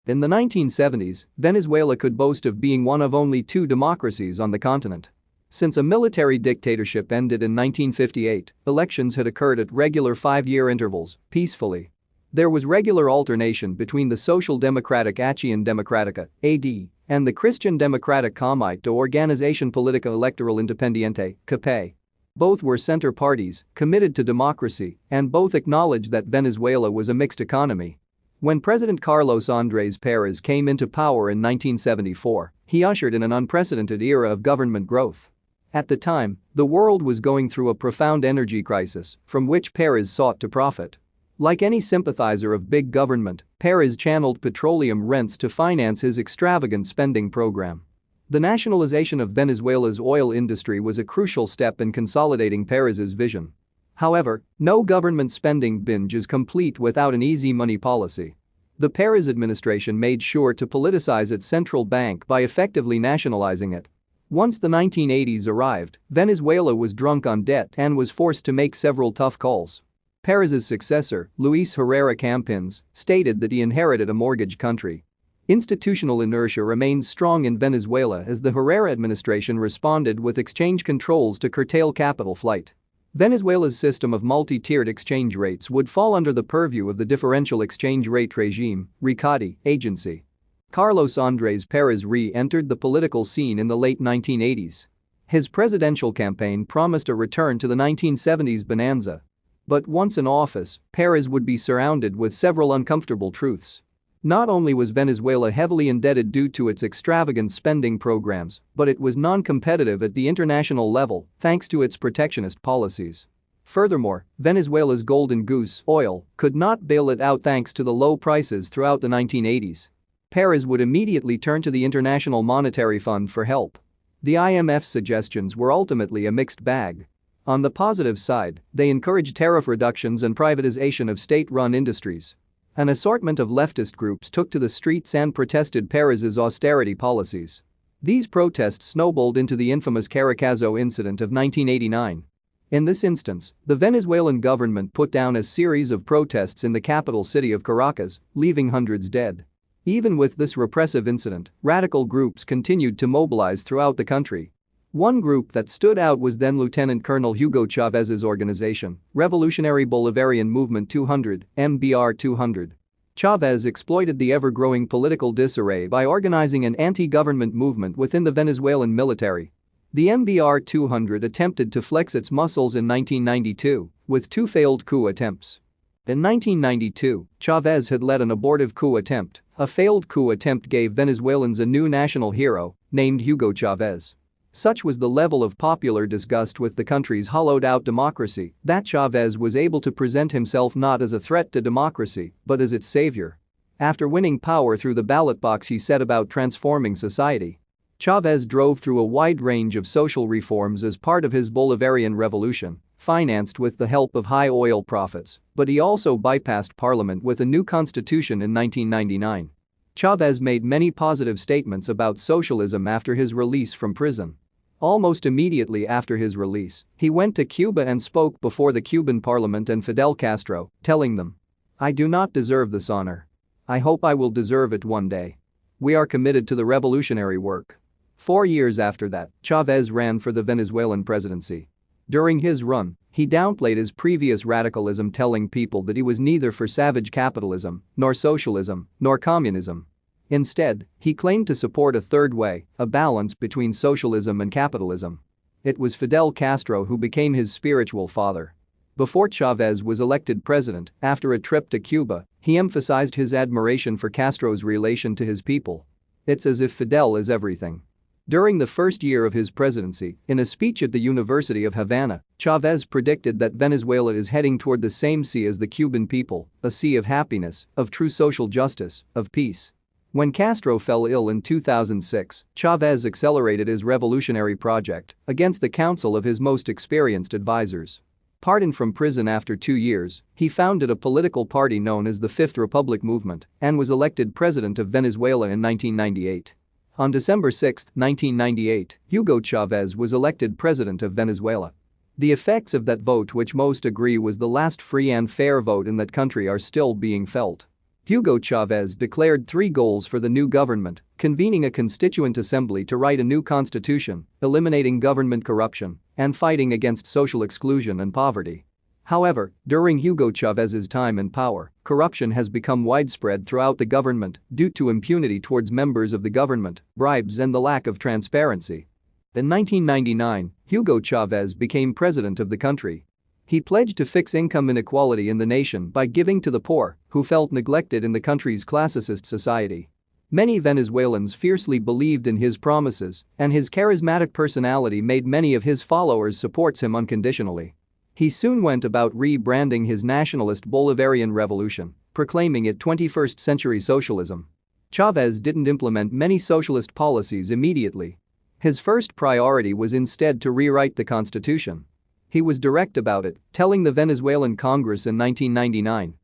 In the 1970s, Venezuela could boast of being one of only two democracies on the continent. Since a military dictatorship ended in 1958, elections had occurred at regular 5-year intervals, peacefully. There was regular alternation between the Social Democratic Acción Democrática (AD) and the Christian Democratic Comité de Organización Política Electoral Independiente (COPE). Both were center parties, committed to democracy, and both acknowledged that Venezuela was a mixed economy. When President Carlos Andrés Pérez came into power in 1974, he ushered in an unprecedented era of government growth. At the time, the world was going through a profound energy crisis from which Pérez sought to profit. Like any sympathizer of big government, Pérez channeled petroleum rents to finance his extravagant spending program. The nationalization of Venezuela's oil industry was a crucial step in consolidating Pérez's vision. However, no government spending binge is complete without an easy money policy. The Pérez administration made sure to politicize its central bank by effectively nationalizing it. Once the 1980s arrived, Venezuela was drunk on debt and was forced to make several tough calls. Pérez's successor, Luis Herrera Campins, stated that he inherited a mortgaged country. Institutional inertia remained strong in Venezuela as the Herrera administration responded with exchange controls to curtail capital flight. Venezuela's system of multi-tiered exchange rates would fall under the purview of the Differential Exchange Rate Regime (RICADI) agency. Carlos Andrés Pérez re-entered the political scene in the late 1980s. His presidential campaign promised a return to the 1970s bonanza. But once in office, Pérez would be surrounded with several uncomfortable truths. Not only was Venezuela heavily indebted due to its extravagant spending programs, but it was non-competitive at the international level thanks to its protectionist policies. Furthermore, Venezuela's golden goose, oil, could not bail it out thanks to the low prices throughout the 1980s. Pérez would immediately turn to the International Monetary Fund for help. The IMF's suggestions were ultimately a mixed bag. On the positive side, they encouraged tariff reductions and privatization of state-run industries. An assortment of leftist groups took to the streets and protested Pérez's austerity policies. These protests snowballed into the infamous Caracazo incident of 1989. In this instance, the Venezuelan government put down a series of protests in the capital city of Caracas, leaving hundreds dead. Even with this repressive incident, radical groups continued to mobilize throughout the country. One group that stood out was then Lieutenant Colonel Hugo Chavez's organization, Revolutionary Bolivarian Movement 200, MBR 200. Chávez exploited the ever-growing political disarray by organizing an anti-government movement within the Venezuelan military. The MBR 200 attempted to flex its muscles in 1992, with 2 failed coup attempts. In 1992, Chávez had led an abortive coup attempt. A failed coup attempt gave Venezuelans a new national hero, named Hugo Chavez. Such was the level of popular disgust with the country's hollowed-out democracy that Chávez was able to present himself not as a threat to democracy, but as its savior. After winning power through the ballot box, he set about transforming society. Chávez drove through a wide range of social reforms as part of his Bolivarian revolution, financed with the help of high oil profits, but he also bypassed parliament with a new constitution in 1999. Chávez made many positive statements about socialism after his release from prison. Almost immediately after his release, he went to Cuba and spoke before the Cuban parliament and Fidel Castro, telling them, "I do not deserve this honor. I hope I will deserve it one day. We are committed to the revolutionary work." 4 years after that, Chávez ran for the Venezuelan presidency. During his run, he downplayed his previous radicalism, telling people that he was neither for savage capitalism, nor socialism, nor communism. Instead, he claimed to support a third way, a balance between socialism and capitalism. It was Fidel Castro who became his spiritual father. Before Chávez was elected president, after a trip to Cuba, he emphasized his admiration for Castro's relation to his people. It's as if Fidel is everything. During the first year of his presidency, in a speech at the University of Havana, Chávez predicted that Venezuela is heading toward the same sea as the Cuban people, a sea of happiness, of true social justice, of peace. When Castro fell ill in 2006, Chávez accelerated his revolutionary project against the counsel of his most experienced advisors. Pardoned from prison after 2 years, he founded a political party known as the Fifth Republic Movement and was elected president of Venezuela in 1998. On December 6, 1998, Hugo Chavez was elected president of Venezuela. The effects of that vote, which most agree was the last free and fair vote in that country, are still being felt. Hugo Chavez declared 3 goals for the new government: convening a constituent assembly to write a new constitution, eliminating government corruption, and fighting against social exclusion and poverty. However, during Hugo Chavez's time in power, corruption has become widespread throughout the government due to impunity towards members of the government, bribes, and the lack of transparency. In 1999, Hugo Chavez became president of the country. He pledged to fix income inequality in the nation by giving to the poor, who felt neglected in the country's classicist society. Many Venezuelans fiercely believed in his promises, and his charismatic personality made many of his followers support him unconditionally. He soon went about rebranding his nationalist Bolivarian revolution, proclaiming it 21st century socialism. Chavez didn't implement many socialist policies immediately. His first priority was instead to rewrite the constitution. He was direct about it, telling the Venezuelan Congress in 1999.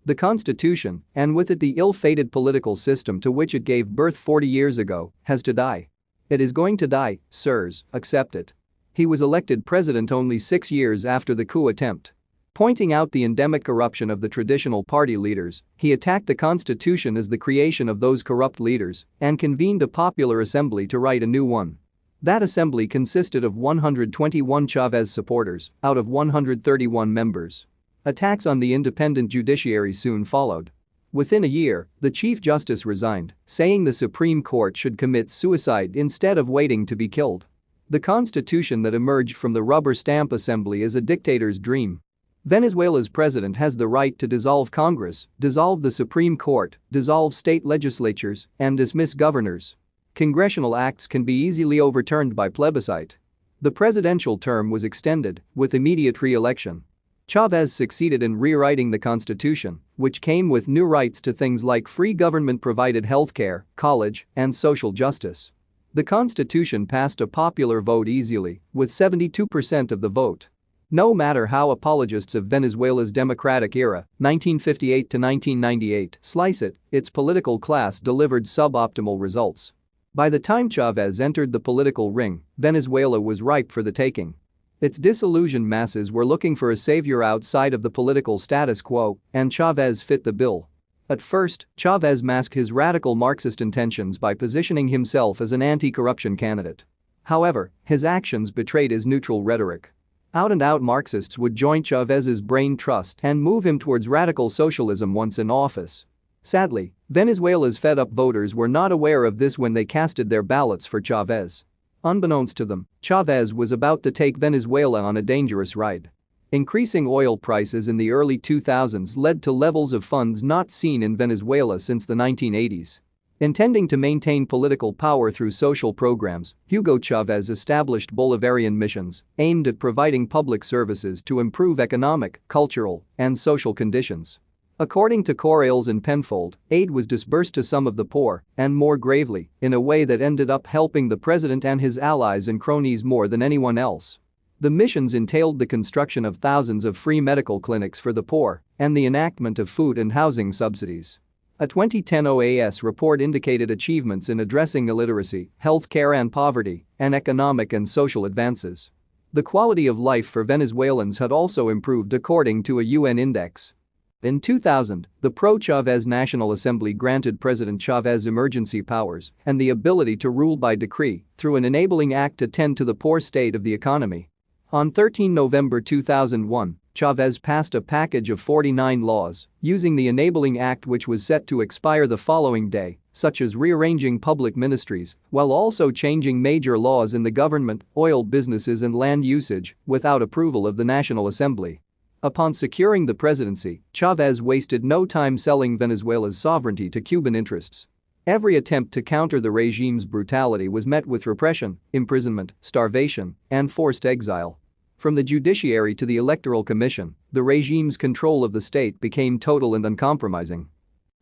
The constitution, and with it the ill-fated political system to which it gave birth 40 years ago, has to die. It is going to die, sirs, accept it. He was elected president only 6 years after the coup attempt. Pointing out the endemic corruption of the traditional party leaders, he attacked the constitution as the creation of those corrupt leaders and convened a popular assembly to write a new one. That assembly consisted of 121 Chavez supporters out of 131 members. Attacks on the independent judiciary soon followed. Within a year, the Chief Justice resigned, saying the Supreme Court should commit suicide instead of waiting to be killed. The constitution that emerged from the rubber stamp assembly is a dictator's dream. Venezuela's president has the right to dissolve Congress, dissolve the Supreme Court, dissolve state legislatures, and dismiss governors. Congressional acts can be easily overturned by plebiscite. The presidential term was extended, with immediate re-election. Chavez succeeded in rewriting the constitution, which came with new rights to things like free government-provided healthcare, college, and social justice. The constitution passed a popular vote easily, with 72% of the vote. No matter how apologists of Venezuela's democratic era, 1958 to 1998, slice it, its political class delivered suboptimal results. By the time Chavez entered the political ring, Venezuela was ripe for the taking. Its disillusioned masses were looking for a savior outside of the political status quo, and Chavez fit the bill. At first, Chavez masked his radical Marxist intentions by positioning himself as an anti-corruption candidate. However, his actions betrayed his neutral rhetoric. Out-and-out Marxists would join Chavez's brain trust and move him towards radical socialism once in office. Sadly, Venezuela's fed-up voters were not aware of this when they casted their ballots for Chavez. Unbeknownst to them, Chavez was about to take Venezuela on a dangerous ride. Increasing oil prices in the early 2000s led to levels of funds not seen in Venezuela since the 1980s. Intending to maintain political power through social programs, Hugo Chavez established Bolivarian missions aimed at providing public services to improve economic, cultural, and social conditions. According to Corrales and Penfold, aid was disbursed to some of the poor, and more gravely, in a way that ended up helping the president and his allies and cronies more than anyone else. The missions entailed the construction of thousands of free medical clinics for the poor and the enactment of food and housing subsidies. A 2010 OAS report indicated achievements in addressing illiteracy, healthcare and poverty, and economic and social advances. The quality of life for Venezuelans had also improved according to a UN index. In 2000, the pro-Chavez National Assembly granted President Chavez emergency powers and the ability to rule by decree through an enabling act to tend to the poor state of the economy. On 13 November 2001, Chavez passed a package of 49 laws using the Enabling Act, which was set to expire the following day, such as rearranging public ministries while also changing major laws in the government, oil businesses and land usage without approval of the National Assembly. Upon securing the presidency, Chavez wasted no time selling Venezuela's sovereignty to Cuban interests. Every attempt to counter the regime's brutality was met with repression, imprisonment, starvation, and forced exile. From the judiciary to the Electoral Commission, the regime's control of the state became total and uncompromising.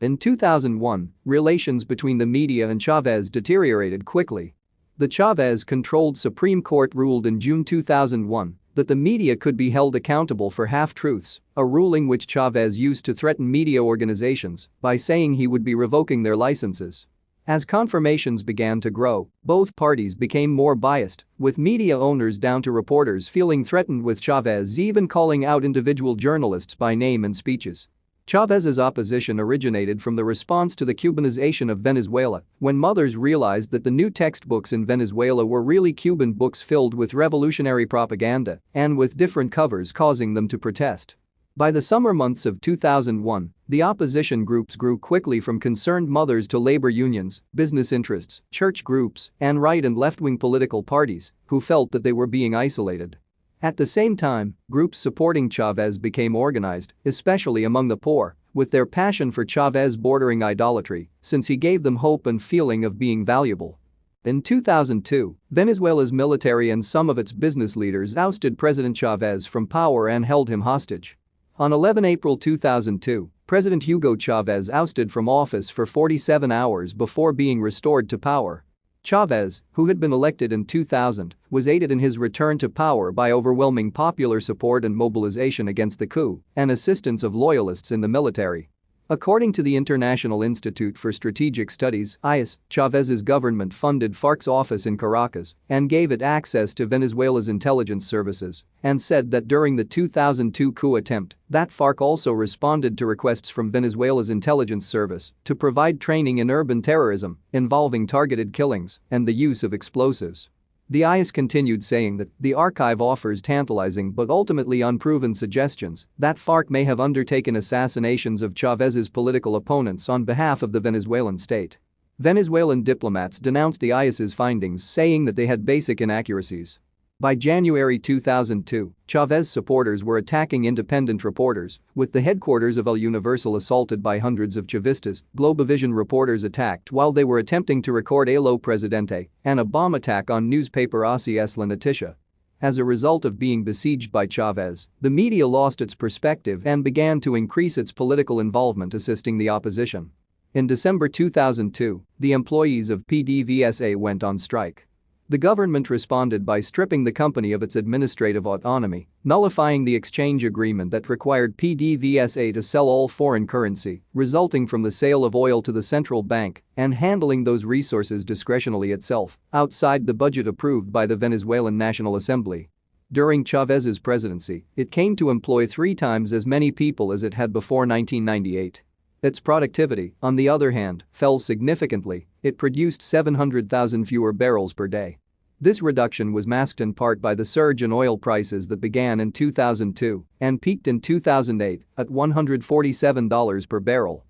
In 2001, relations between the media and Chavez deteriorated quickly. The Chavez-controlled Supreme Court ruled in June 2001 that the media could be held accountable for half-truths, a ruling which Chavez used to threaten media organizations by saying he would be revoking their licenses. As confirmations began to grow, both parties became more biased, with media owners down to reporters feeling threatened, with Chavez even calling out individual journalists by name in speeches. Chávez's opposition originated from the response to the Cubanization of Venezuela, when mothers realized that the new textbooks in Venezuela were really Cuban books filled with revolutionary propaganda and with different covers, causing them to protest. By the summer months of 2001, the opposition groups grew quickly from concerned mothers to labor unions, business interests, church groups, and right and left-wing political parties who felt that they were being isolated. At the same time, groups supporting Chávez became organized, especially among the poor, with their passion for Chávez bordering idolatry, since he gave them hope and feeling of being valuable. In 2002, Venezuela's military and some of its business leaders ousted President Chávez from power and held him hostage. On 11 April 2002, President Hugo Chavez ousted from office for 47 hours before being restored to power. Chávez, who had been elected in 2000, was aided in his return to power by overwhelming popular support and mobilization against the coup and assistance of loyalists in the military. According to the International Institute for Strategic Studies (IS), Chávez's government funded FARC's office in Caracas and gave it access to Venezuela's intelligence services, and said that during the 2002 coup attempt, that FARC also responded to requests from Venezuela's intelligence service to provide training in urban terrorism involving targeted killings and the use of explosives. The IS continued, saying that the archive offers tantalizing but ultimately unproven suggestions that FARC may have undertaken assassinations of Chávez's political opponents on behalf of the Venezuelan state. Venezuelan diplomats denounced the IS's findings, saying that they had basic inaccuracies. By January 2002, Chávez supporters were attacking independent reporters, with the headquarters of El Universal assaulted by hundreds of Chavistas, Globovision reporters attacked while they were attempting to record El Presidente, and a bomb attack on newspaper Así es la Noticia. As a result of being besieged by Chávez, the media lost its perspective and began to increase its political involvement assisting the opposition. In December 2002, the employees of PDVSA went on strike. The government responded by stripping the company of its administrative autonomy, nullifying the exchange agreement that required PDVSA to sell all foreign currency resulting from the sale of oil to the central bank and handling those resources discretionally itself, outside the budget approved by the Venezuelan National Assembly. During Chávez's presidency, it came to employ 3 times as many people as it had before 1998. Its productivity, on the other hand, fell significantly. It produced 700,000 fewer barrels per day. This reduction was masked in part by the surge in oil prices that began in 2002 and peaked in 2008 at $147 per barrel.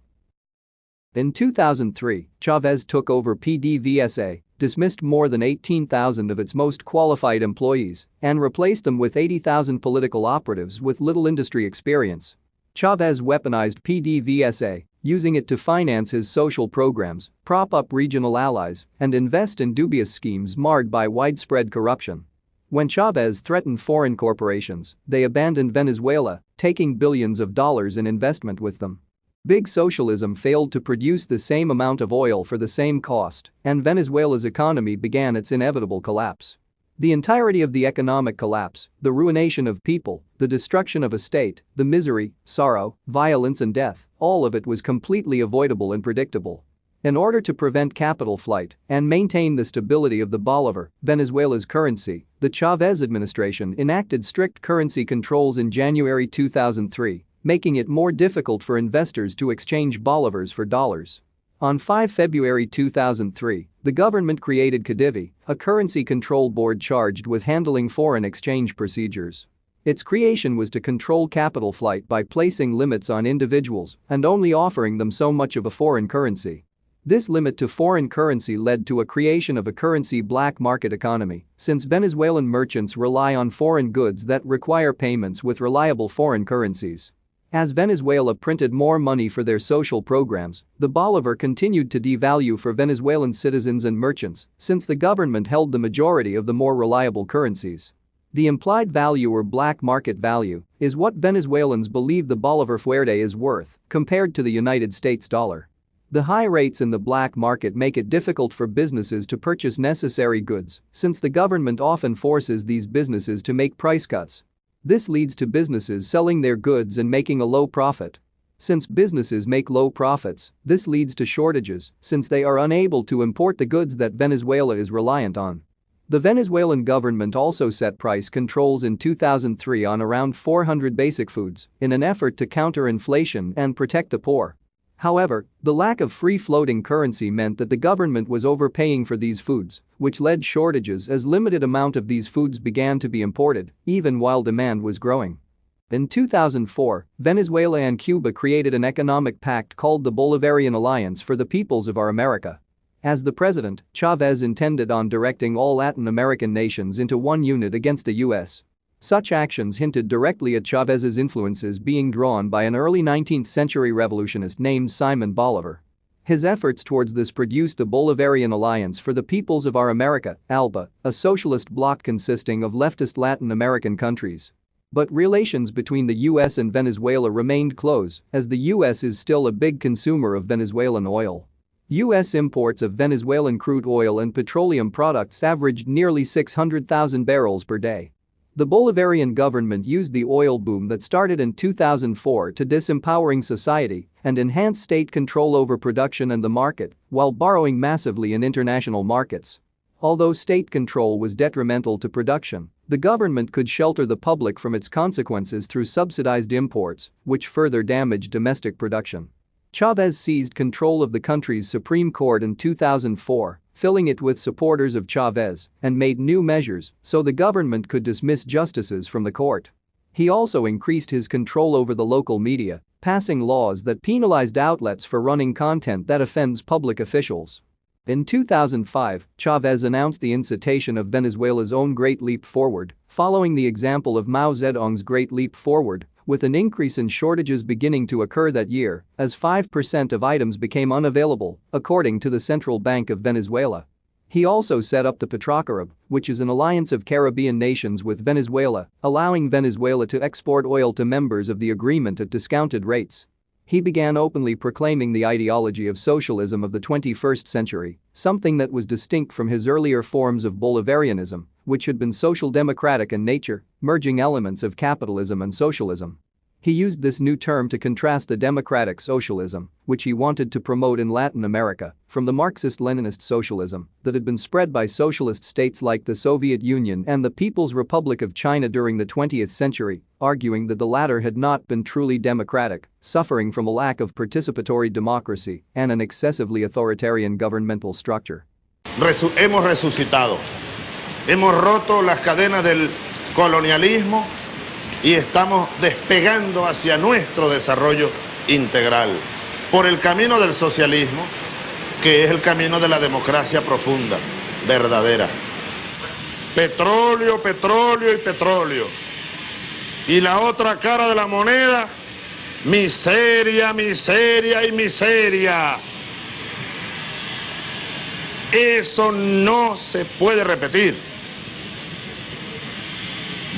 In 2003, Chávez took over PDVSA, dismissed more than 18,000 of its most qualified employees, and replaced them with 80,000 political operatives with little industry experience. Chávez weaponized PDVSA, using it to finance his social programs, prop up regional allies, and invest in dubious schemes marred by widespread corruption. When Chávez threatened foreign corporations, they abandoned Venezuela, taking billions of dollars in investment with them. Big socialism failed to produce the same amount of oil for the same cost, and Venezuela's economy began its inevitable collapse. The entirety of the economic collapse, the ruination of people, the destruction of a state, the misery, sorrow, violence and death, all of it was completely avoidable and predictable. In order to prevent capital flight and maintain the stability of the bolívar, Venezuela's currency, the Chávez administration enacted strict currency controls in January 2003, making it more difficult for investors to exchange bolívars for dollars. On 5 February 2003, the government created CADIVI, a currency control board charged with handling foreign exchange procedures. Its creation was to control capital flight by placing limits on individuals and only offering them so much of a foreign currency. This limit to foreign currency led to a creation of a currency black market economy, since Venezuelan merchants rely on foreign goods that require payments with reliable foreign currencies. As Venezuela printed more money for their social programs, the bolívar continued to devalue for Venezuelan citizens and merchants since the government held the majority of the more reliable currencies. The implied value or black market value is what Venezuelans believe the bolívar fuerte is worth compared to the United States dollar. The high rates in the black market make it difficult for businesses to purchase necessary goods since the government often forces these businesses to make price cuts. This leads to businesses selling their goods and making a low profit. Since businesses make low profits, this leads to shortages since they are unable to import the goods that Venezuela is reliant on. The Venezuelan government also set price controls in 2003 on around 400 basic foods in an effort to counter inflation and protect the poor. However, the lack of free-floating currency meant that the government was overpaying for these foods, which led shortages as limited amount of these foods began to be imported, even while demand was growing. In 2004, Venezuela and Cuba created an economic pact called the Bolivarian Alliance for the Peoples of Our America. As the president, Chávez intended on directing all Latin American nations into one unit against the U.S. Such actions hinted directly at Chávez's influences being drawn by an early 19th century revolutionist named Simón Bolívar. His efforts towards this produced the Bolivarian Alliance for the Peoples of Our America, ALBA, a socialist bloc consisting of leftist Latin American countries. But relations between the U.S. and Venezuela remained close, as the U.S. is still a big consumer of Venezuelan oil. U.S. imports of Venezuelan crude oil and petroleum products averaged nearly 600,000 barrels per day. The Bolivarian government used the oil boom that started in 2004 to disempowering society and enhance state control over production and the market while borrowing massively in international markets. Although state control was detrimental to production, the government could shelter the public from its consequences through subsidized imports, which further damaged domestic production. Chávez seized control of the country's Supreme Court in 2004, filling it with supporters of Chávez, and made new measures so the government could dismiss justices from the court. He also increased his control over the local media, passing laws that penalized outlets for running content that offends public officials. In 2005, Chávez announced the incitation of Venezuela's own Great Leap Forward, following the example of Mao Zedong's Great Leap Forward, with an increase in shortages beginning to occur that year as 5% of items became unavailable, according to the Central Bank of Venezuela. He also set up the Petrocarib, which is an alliance of Caribbean nations with Venezuela, allowing Venezuela to export oil to members of the agreement at discounted rates. He began openly proclaiming the ideology of socialism of the 21st century, something that was distinct from his earlier forms of Bolivarianism, which had been social democratic in nature, merging elements of capitalism and socialism. He used this new term to contrast the democratic socialism, which he wanted to promote in Latin America, from the Marxist-Leninist socialism that had been spread by socialist states like the Soviet Union and the People's Republic of China during the 20th century, arguing that the latter had not been truly democratic, suffering from a lack of participatory democracy and an excessively authoritarian governmental structure. Hemos resucitado. Hemos roto las cadenas del colonialismo y estamos despegando hacia nuestro desarrollo integral por el camino del socialismo, que es el camino de la democracia profunda, verdadera. Petróleo, petróleo y petróleo. Y la otra cara de la moneda, miseria, miseria y miseria. Eso no se puede repetir.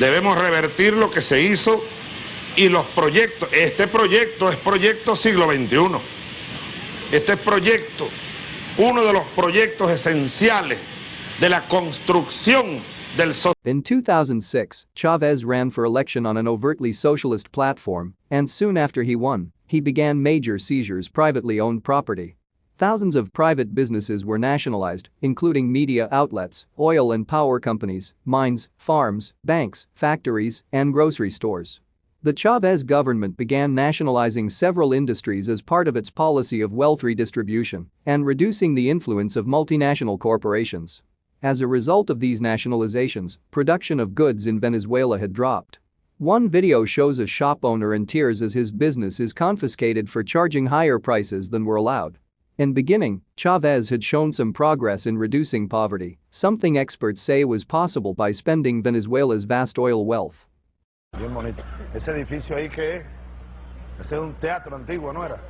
Debemos revertir lo que se hizo y los proyectos. Este proyecto es proyecto siglo XXI. Este proyecto, uno de los proyectos esenciales de la construcción del socialismo. In 2006, Chávez ran for election on an overtly socialist platform, and soon after he won, he began major seizures of privately owned property. Thousands of private businesses were nationalized, including media outlets, oil and power companies, mines, farms, banks, factories, and grocery stores. The Chávez government began nationalizing several industries as part of its policy of wealth redistribution and reducing the influence of multinational corporations. As a result of these nationalizations, production of goods in Venezuela had dropped. One video shows a shop owner in tears as his business is confiscated for charging higher prices than were allowed. In beginning, Chávez had shown some progress in reducing poverty, something experts say was possible by spending Venezuela's vast oil wealth. Bien bonito. Ese edificio ahí, ¿qué es? Ese es un teatro antiguo, ¿no era?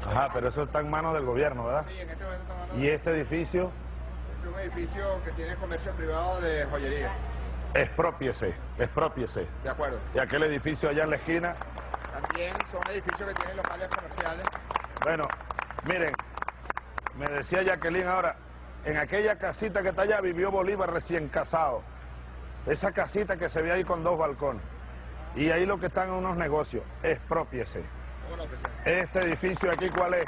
Ajá, pero eso está en manos del gobierno, ¿verdad? Sí, en este momento está en manos. ¿Y este edificio? Es un edificio que tiene comercio privado de joyería. Expropiese, expropiese. De acuerdo. ¿Y aquel edificio allá en la esquina? También son edificios que tienen locales comerciales. Bueno, miren, me decía Jacqueline ahora, en aquella casita que está allá vivió Bolívar recién casado. Esa casita que se ve ahí con 2 balcones. Y ahí lo que están en unos negocios, expropiese. ¿Cómo no, presidente? Este edificio aquí, ¿cuál es?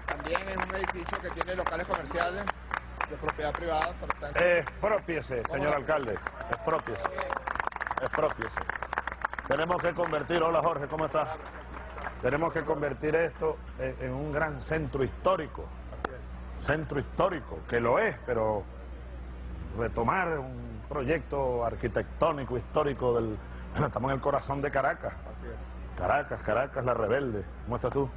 También es un edificio que tiene locales comerciales. de propiedad privada, por lo tanto... Expropiese, señor alcalde, expropiese, expropiese. Tenemos que convertir, hola Jorge, ¿cómo estás? Tenemos que convertir esto en un gran centro histórico. Centro histórico, que lo es, pero retomar un proyecto arquitectónico, histórico del... Estamos en el corazón de Caracas. Caracas, la rebelde. ¿Cómo estás tú?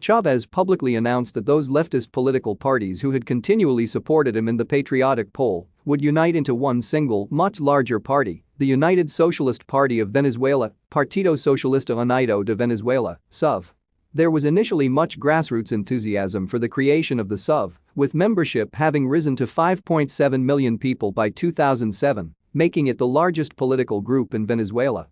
Chavez publicly announced that those leftist political parties who had continually supported him in the patriotic poll would unite into one single, much larger party, the United Socialist Party of Venezuela, Partido Socialista Unido de Venezuela, SUV. There was initially much grassroots enthusiasm for the creation of the SUV, with membership having risen to 5.7 million people by 2007, making it the largest political group in Venezuela.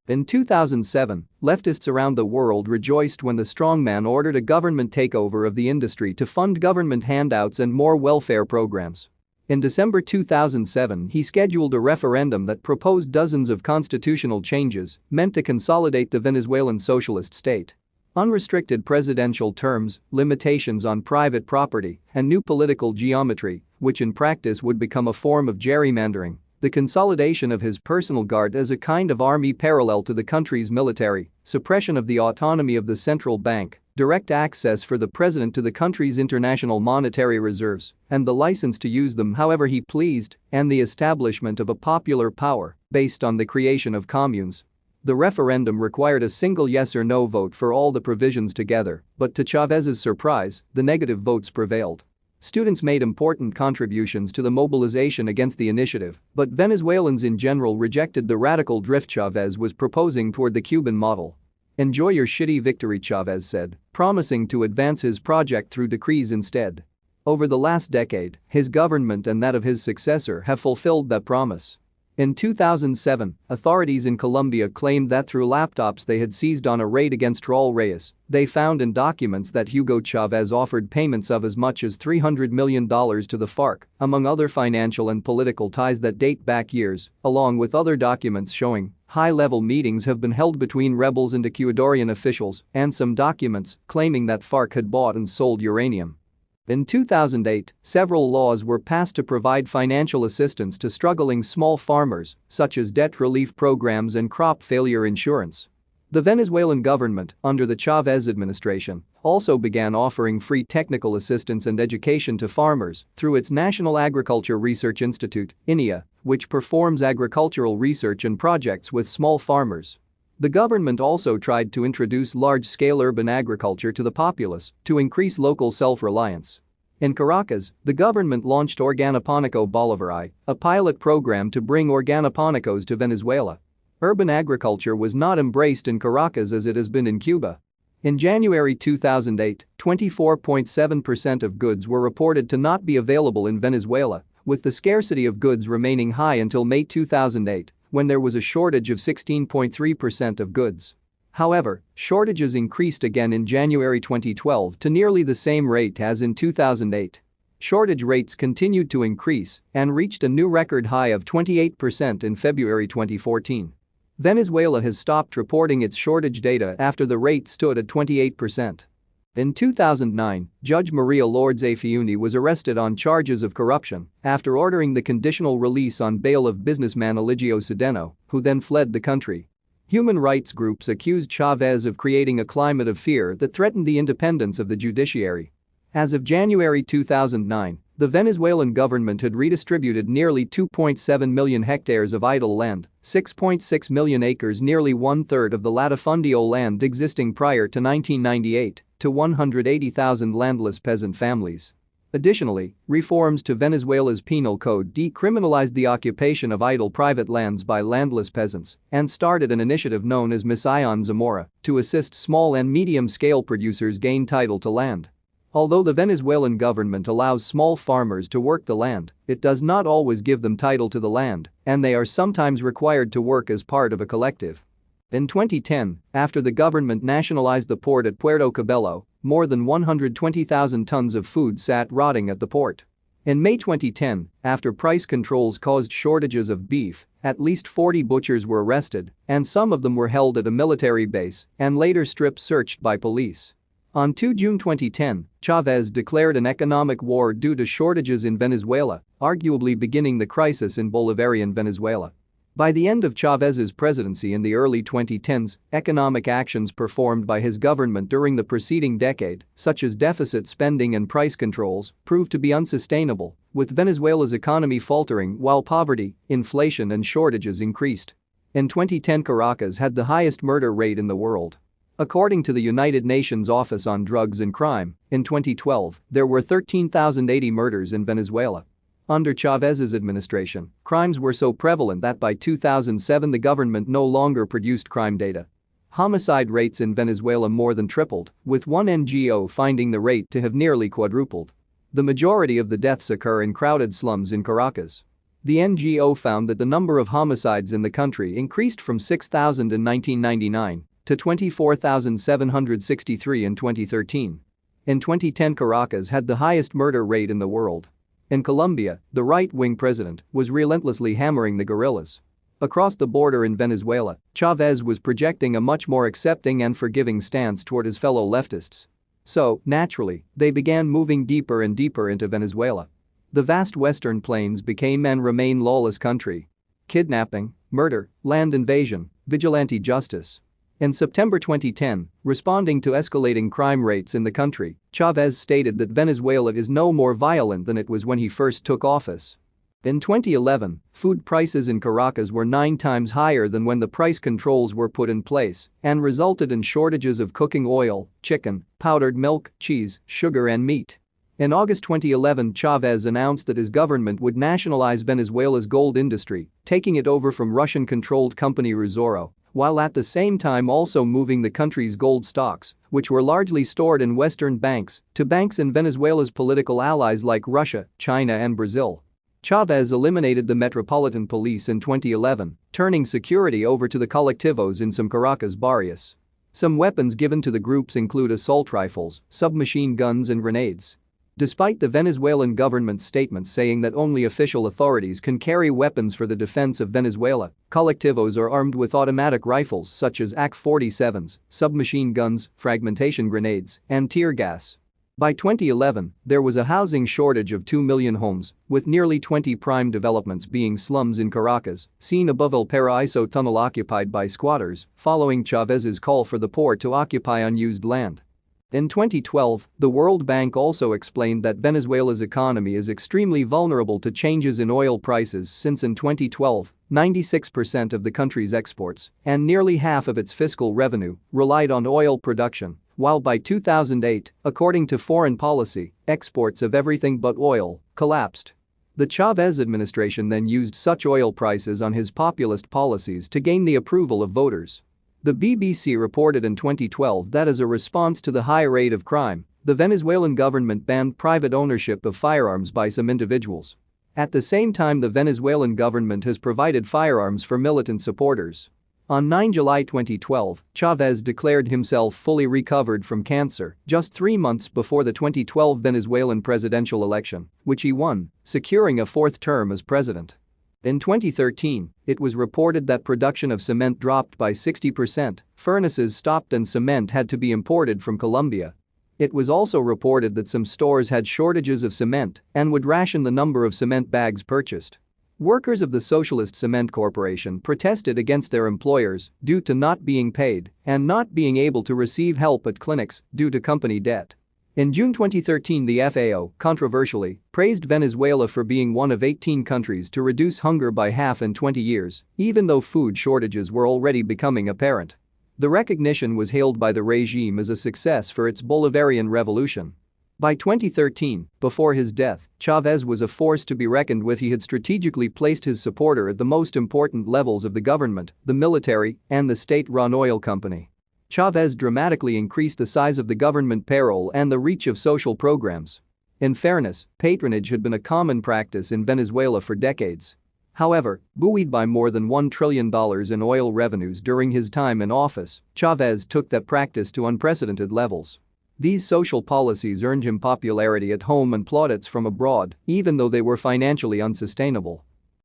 In 2007, leftists around the world rejoiced when the strongman ordered a government takeover of the industry to fund government handouts and more welfare programs. In December 2007, he scheduled a referendum that proposed dozens of constitutional changes meant to consolidate the Venezuelan socialist state. Unrestricted presidential terms, limitations on private property, and new political geometry, which in practice would become a form of gerrymandering. The consolidation of his personal guard as a kind of army parallel to the country's military, suppression of the autonomy of the central bank, direct access for the president to the country's international monetary reserves, and the license to use them however he pleased, and the establishment of a popular power based on the creation of communes. The referendum required a single yes or no vote for all the provisions together, but to Chávez's surprise, the negative votes prevailed. Students made important contributions to the mobilization against the initiative, but Venezuelans in general rejected the radical drift Chávez was proposing toward the Cuban model. "Enjoy your shitty victory," Chávez said, promising to advance his project through decrees instead. Over the last decade, his government and that of his successor have fulfilled that promise. In 2007, authorities in Colombia claimed that through laptops they had seized on a raid against Raúl Reyes, they found in documents that Hugo Chavez offered payments of as much as $300 million to the FARC, among other financial and political ties that date back years, along with other documents showing high-level meetings have been held between rebels and Ecuadorian officials, and some documents claiming that FARC had bought and sold uranium. In 2008, several laws were passed to provide financial assistance to struggling small farmers, such as debt relief programs and crop failure insurance. The Venezuelan government, under the Chávez administration, also began offering free technical assistance and education to farmers through its National Agriculture Research Institute, INEA, which performs agricultural research and projects with small farmers. The government also tried to introduce large-scale urban agriculture to the populace to increase local self-reliance. In Caracas, the government launched Organoponico Bolivari, a pilot program to bring organoponicos to Venezuela. Urban agriculture was not embraced in Caracas as it has been in Cuba. In January 2008, 24.7% of goods were reported to not be available in Venezuela, with the scarcity of goods remaining high until May 2008. When there was a shortage of 16.3% of goods. However, shortages increased again in January 2012 to nearly the same rate as in 2008. Shortage rates continued to increase and reached a new record high of 28% in February 2014. Venezuela has stopped reporting its shortage data after the rate stood at 28%. In 2009, Judge Maria Lourdes Afiuni was arrested on charges of corruption after ordering the conditional release on bail of businessman Eligio Sedeno, who then fled the country. Human rights groups accused Chavez of creating a climate of fear that threatened the independence of the judiciary. As of January 2009, the Venezuelan government had redistributed nearly 2.7 million hectares of idle land, 6.6 million acres, nearly one-third of the latifundio land existing prior to 1998, to 180,000 landless peasant families. Additionally, reforms to Venezuela's penal code decriminalized the occupation of idle private lands by landless peasants and started an initiative known as Misión Zamora to assist small and medium-scale producers gain title to land. Although the Venezuelan government allows small farmers to work the land, it does not always give them title to the land, and they are sometimes required to work as part of a collective. In 2010, after the government nationalized the port at Puerto Cabello, more than 120,000 tons of food sat rotting at the port. In May 2010, after price controls caused shortages of beef, at least 40 butchers were arrested, and some of them were held at a military base and later strip-searched by police. On 2 June 2010, Chávez declared an economic war due to shortages in Venezuela, arguably beginning the crisis in Bolivarian Venezuela. By the end of Chávez's presidency in the early 2010s, economic actions performed by his government during the preceding decade, such as deficit spending and price controls, proved to be unsustainable, with Venezuela's economy faltering while poverty, inflation and shortages increased. In 2010, Caracas had the highest murder rate in the world. According to the United Nations Office on Drugs and Crime, in 2012, there were 13,080 murders in Venezuela. Under Chávez's administration, crimes were so prevalent that by 2007 the government no longer produced crime data. Homicide rates in Venezuela more than tripled, with one NGO finding the rate to have nearly quadrupled. The majority of the deaths occur in crowded slums in Caracas. The NGO found that the number of homicides in the country increased from 6,000 in 1999 to 24,763 in 2013. In 2010, Caracas had the highest murder rate in the world. In Colombia, the right-wing president was relentlessly hammering the guerrillas. Across the border in Venezuela, Chávez was projecting a much more accepting and forgiving stance toward his fellow leftists. So, naturally, they began moving deeper and deeper into Venezuela. The vast western plains became and remain lawless country. Kidnapping, murder, land invasion, vigilante justice. In September 2010, responding to escalating crime rates in the country, Chávez stated that Venezuela is no more violent than it was when he first took office. In 2011, food prices in Caracas were 9 times higher than when the price controls were put in place and resulted in shortages of cooking oil, chicken, powdered milk, cheese, sugar and meat. In August 2011, Chávez announced that his government would nationalize Venezuela's gold industry, taking it over from Russian-controlled company Resoro, while at the same time also moving the country's gold stocks, which were largely stored in Western banks, to banks in Venezuela's political allies like Russia, China and Brazil. Chávez eliminated the Metropolitan Police in 2011, turning security over to the colectivos in some Caracas barrios. Some weapons given to the groups include assault rifles, submachine guns and grenades. Despite the Venezuelan government's statements saying that only official authorities can carry weapons for the defense of Venezuela, colectivos are armed with automatic rifles such as AK-47s, submachine guns, fragmentation grenades, and tear gas. By 2011, there was a housing shortage of 2 million homes, with nearly 20 prime developments being slums in Caracas, seen above El Paraíso tunnel occupied by squatters, following Chávez's call for the poor to occupy unused land. In 2012, the World Bank also explained that Venezuela's economy is extremely vulnerable to changes in oil prices since in 2012, 96% of the country's exports and nearly half of its fiscal revenue relied on oil production, while by 2008, according to Foreign Policy, exports of everything but oil collapsed. The Chávez administration then used such oil prices on his populist policies to gain the approval of voters. The BBC reported in 2012 that as a response to the high rate of crime, the Venezuelan government banned private ownership of firearms by some individuals. At the same time, the Venezuelan government has provided firearms for militant supporters. On 9 July 2012, Chávez declared himself fully recovered from cancer just 3 months before the 2012 Venezuelan presidential election, which he won, securing a 4th term as president. In 2013, it was reported that production of cement dropped by 60%, furnaces stopped and cement had to be imported from Colombia. It was also reported that some stores had shortages of cement and would ration the number of cement bags purchased. Workers of the Socialist Cement Corporation protested against their employers due to not being paid and not being able to receive help at clinics due to company debt. In June 2013, the FAO, controversially, praised Venezuela for being one of 18 countries to reduce hunger by half in 20 years, even though food shortages were already becoming apparent. The recognition was hailed by the regime as a success for its Bolivarian revolution. By 2013, before his death, Chávez was a force to be reckoned with. He had strategically placed his supporter at the most important levels of the government, the military, and the state-run oil company. Chávez dramatically increased the size of the government payroll and the reach of social programs. In fairness, patronage had been a common practice in Venezuela for decades. However, buoyed by more than $1 trillion in oil revenues during his time in office, Chávez took that practice to unprecedented levels. These social policies earned him popularity at home and plaudits from abroad, even though they were financially unsustainable.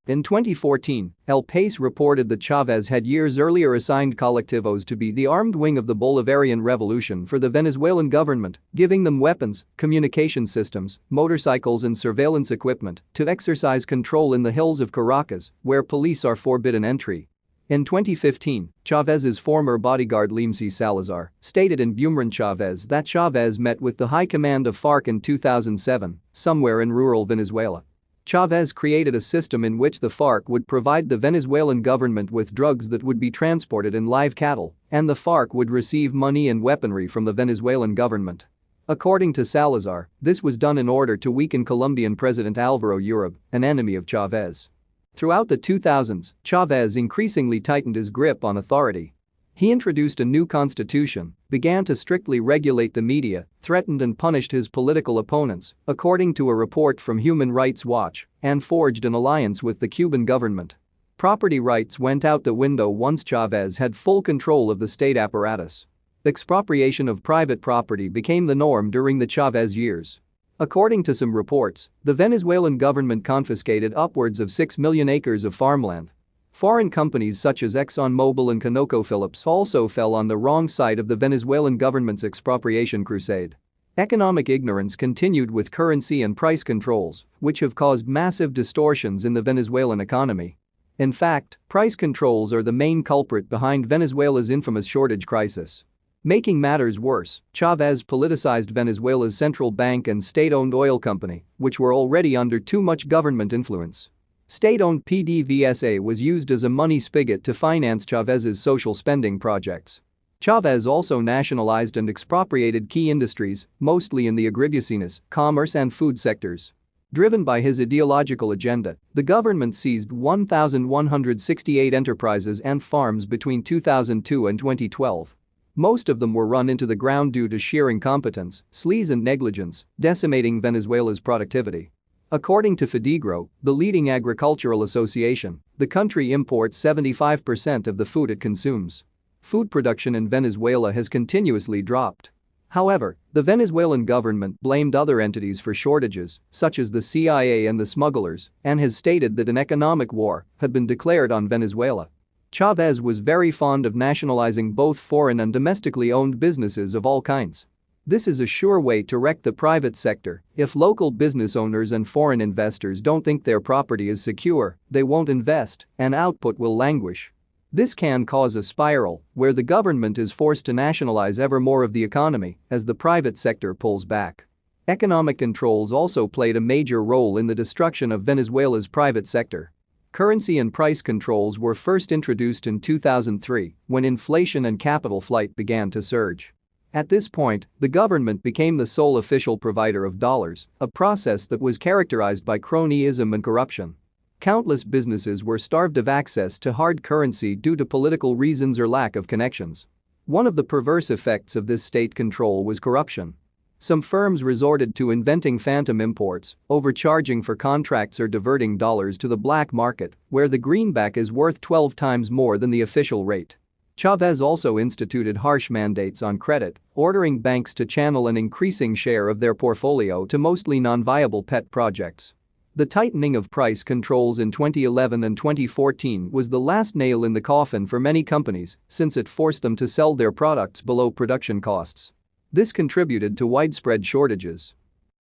In 2014, El País reported that Chávez had years earlier assigned colectivos to be the armed wing of the Bolivarian Revolution for the Venezuelan government, giving them weapons, communication systems, motorcycles and surveillance equipment to exercise control in the hills of Caracas, where police are forbidden entry. In 2015, Chávez's former bodyguard Limsi Salazar stated in Bumrán Chávez that Chávez met with the high command of FARC in 2007, somewhere in rural Venezuela. Chávez created a system in which the FARC would provide the Venezuelan government with drugs that would be transported in live cattle, and the FARC would receive money and weaponry from the Venezuelan government. According to Salazar, this was done in order to weaken Colombian President Álvaro Uribe, an enemy of Chávez. Throughout the 2000s, Chávez increasingly tightened his grip on authority. He introduced a new constitution, began to strictly regulate the media, threatened and punished his political opponents, according to a report from Human Rights Watch, and forged an alliance with the Cuban government. Property rights went out the window once Chávez had full control of the state apparatus. Expropriation of private property became the norm during the Chávez years. According to some reports, the Venezuelan government confiscated upwards of 6 million acres of farmland. Foreign companies such as ExxonMobil and ConocoPhillips also fell on the wrong side of the Venezuelan government's expropriation crusade. Economic ignorance continued with currency and price controls, which have caused massive distortions in the Venezuelan economy. In fact, price controls are the main culprit behind Venezuela's infamous shortage crisis. Making matters worse, Chávez politicized Venezuela's central bank and state-owned oil company, which were already under too much government influence. State-owned PDVSA was used as a money spigot to finance Chávez's social spending projects. Chávez also nationalized and expropriated key industries, mostly in the agribusiness, commerce and food sectors. Driven by his ideological agenda, the government seized 1,168 enterprises and farms between 2002 and 2012. Most of them were run into the ground due to sheer incompetence, sleaze and negligence, decimating Venezuela's productivity. According to Fedigro, the leading agricultural association, the country imports 75% of the food it consumes. Food production in Venezuela has continuously dropped. However, the Venezuelan government blamed other entities for shortages, such as the CIA and the smugglers, and has stated that an economic war had been declared on Venezuela. Chávez was very fond of nationalizing both foreign and domestically owned businesses of all kinds. This is a sure way to wreck the private sector. If local business owners and foreign investors don't think their property is secure, they won't invest, and output will languish. This can cause a spiral where the government is forced to nationalize ever more of the economy as the private sector pulls back. Economic controls also played a major role in the destruction of Venezuela's private sector. Currency and price controls were first introduced in 2003 when inflation and capital flight began to surge. At this point, the government became the sole official provider of dollars, a process that was characterized by cronyism and corruption. Countless businesses were starved of access to hard currency due to political reasons or lack of connections. One of the perverse effects of this state control was corruption. Some firms resorted to inventing phantom imports, overcharging for contracts or diverting dollars to the black market, where the greenback is worth 12 times more than the official rate. Chávez also instituted harsh mandates on credit, ordering banks to channel an increasing share of their portfolio to mostly non-viable pet projects. The tightening of price controls in 2011 and 2014 was the last nail in the coffin for many companies since it forced them to sell their products below production costs. This contributed to widespread shortages.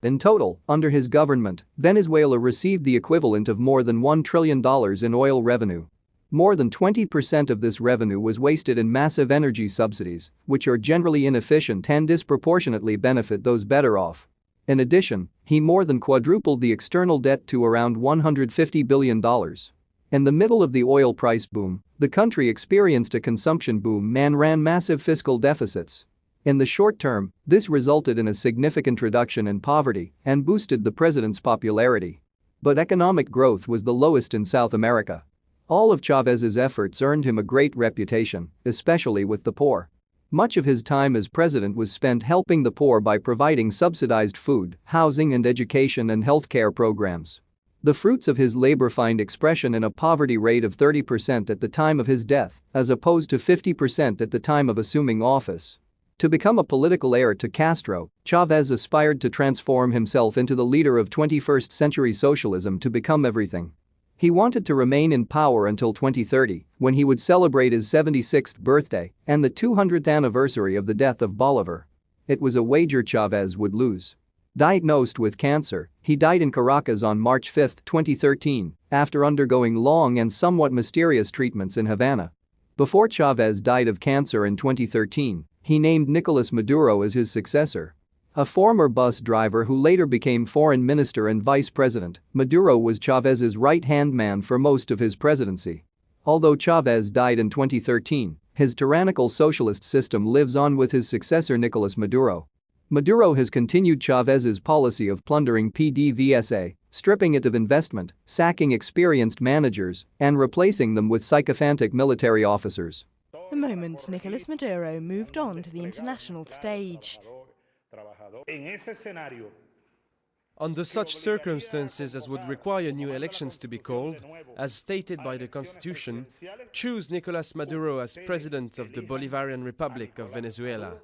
In total, under his government, Venezuela received the equivalent of more than $1 trillion in oil revenue. More than 20% of this revenue was wasted in massive energy subsidies, which are generally inefficient and disproportionately benefit those better off. In addition, he more than quadrupled the external debt to around $150 billion. In the middle of the oil price boom, the country experienced a consumption boom and ran massive fiscal deficits. In the short term, this resulted in a significant reduction in poverty and boosted the president's popularity. But economic growth was the lowest in South America. All of Chávez's efforts earned him a great reputation, especially with the poor. Much of his time as president was spent helping the poor by providing subsidized food, housing and education and healthcare programs. The fruits of his labor find expression in a poverty rate of 30% at the time of his death, as opposed to 50% at the time of assuming office. To become a political heir to Castro, Chávez aspired to transform himself into the leader of 21st-century socialism to become everything. He wanted to remain in power until 2030, when he would celebrate his 76th birthday and the 200th anniversary of the death of Bolivar. It was a wager Chavez would lose. Diagnosed with cancer, he died in Caracas on March 5, 2013, after undergoing long and somewhat mysterious treatments in Havana. Before Chavez died of cancer in 2013, he named Nicolas Maduro as his successor. A former bus driver who later became foreign minister and vice president, Maduro was Chavez's right-hand man for most of his presidency. Although Chavez died in 2013, his tyrannical socialist system lives on with his successor Nicolas Maduro. Maduro has continued Chavez's policy of plundering PDVSA, stripping it of investment, sacking experienced managers, and replacing them with sycophantic military officers. The moment Nicolas Maduro moved on to the international stage. Under such circumstances as would require new elections to be called, as stated by the Constitution, choose Nicolas Maduro as President of the Bolivarian Republic of Venezuela.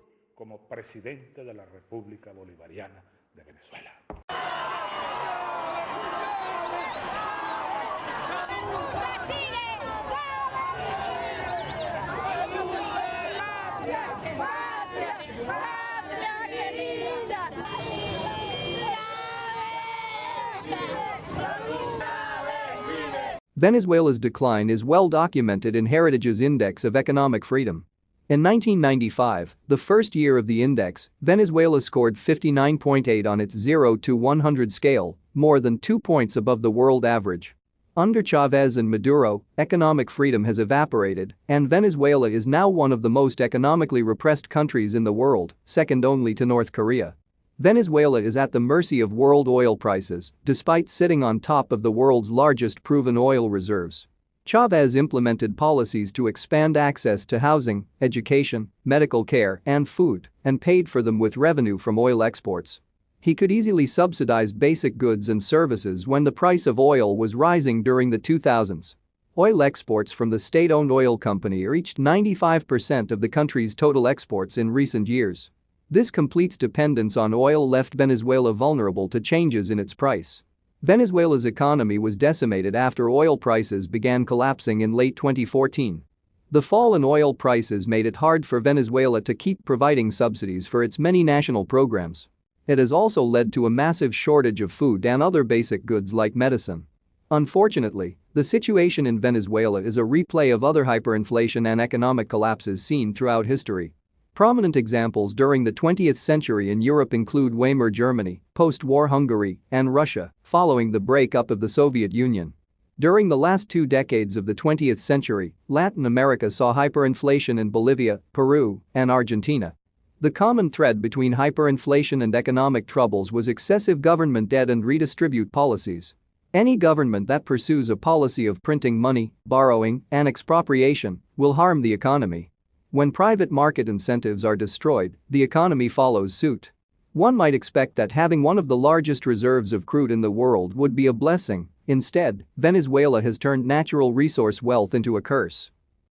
Venezuela's decline is well documented in Heritage's Index of Economic Freedom. In 1995, the first year of the index, Venezuela scored 59.8 on its 0 to 100 scale, more than 2 points above the world average. Under Chavez and Maduro, economic freedom has evaporated, and Venezuela is now one of the most economically repressed countries in the world, second only to North Korea. Venezuela is at the mercy of world oil prices, despite sitting on top of the world's largest proven oil reserves. Chavez implemented policies to expand access to housing, education, medical care, and food, and paid for them with revenue from oil exports. He could easily subsidize basic goods and services when the price of oil was rising during the 2000s. Oil exports from the state-owned oil company reached 95% of the country's total exports in recent years. This complete dependence on oil left Venezuela vulnerable to changes in its price. Venezuela's economy was decimated after oil prices began collapsing in late 2014. The fall in oil prices made it hard for Venezuela to keep providing subsidies for its many national programs. It has also led to a massive shortage of food and other basic goods like medicine. Unfortunately, the situation in Venezuela is a replay of other hyperinflation and economic collapses seen throughout history. Prominent examples during the 20th century in Europe include Weimar Germany, post-war Hungary, and Russia, following the breakup of the Soviet Union. During the last 2 decades of the 20th century, Latin America saw hyperinflation in Bolivia, Peru, and Argentina. The common thread between hyperinflation and economic troubles was excessive government debt and redistribute policies. Any government that pursues a policy of printing money, borrowing, and expropriation will harm the economy. When private market incentives are destroyed, the economy follows suit. One might expect that having one of the largest reserves of crude in the world would be a blessing. Instead, Venezuela has turned natural resource wealth into a curse.